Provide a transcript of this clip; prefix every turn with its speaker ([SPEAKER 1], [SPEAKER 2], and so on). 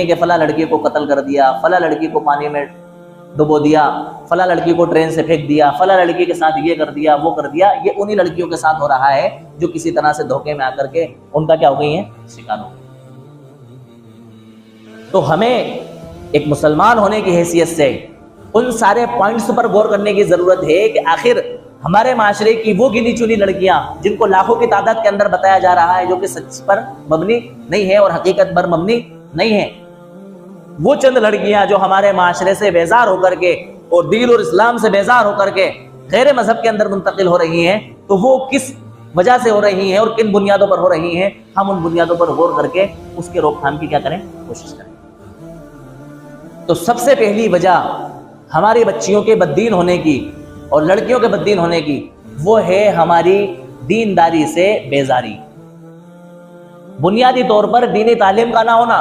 [SPEAKER 1] कि फला लड़की को कत्ल कर दिया, फला लड़की को पानी में डुबो दिया, फला लड़की को ट्रेन से फेंक दिया, फला लड़की के साथ ये कर दिया, वो कर दिया। ये उन्हीं लड़कियों के साथ हो रहा है जो किसी तरह से धोखे में आकर के उनका क्या हो गई है, शिकार हो गई। तो हमें एक मुसलमान होने की हैसियत से उन सारे पॉइंट्स पर गौर करने की जरूरत है कि आखिर हमारे माशरे की वो गिनी चुनी लड़कियां जिनको लाखों की तादाद के अंदर बताया जा रहा है, जो कि सच पर मबनी नहीं है और हकीकत पर मबनी नहीं है, वो चंद लड़कियां जो हमारे माशरे से बेजार होकर के और दीन और इस्लाम से बेजार होकर के गैर मजहब के अंदर मुंतकिल हो रही हैं, तो वो किस वजह से हो रही हैं और किन बुनियादों पर हो रही हैं, हम उन बुनियादों पर गौर करके उसके रोकथाम की क्या करें, कोशिश करें। तो सबसे पहली वजह हमारी बच्चियों के बद्दीन होने की और लड़कियों के बद्दीन होने की वो है हमारी दीनदारी से बेजारी। बुनियादी तौर पर दीनी तालीम का ना होना,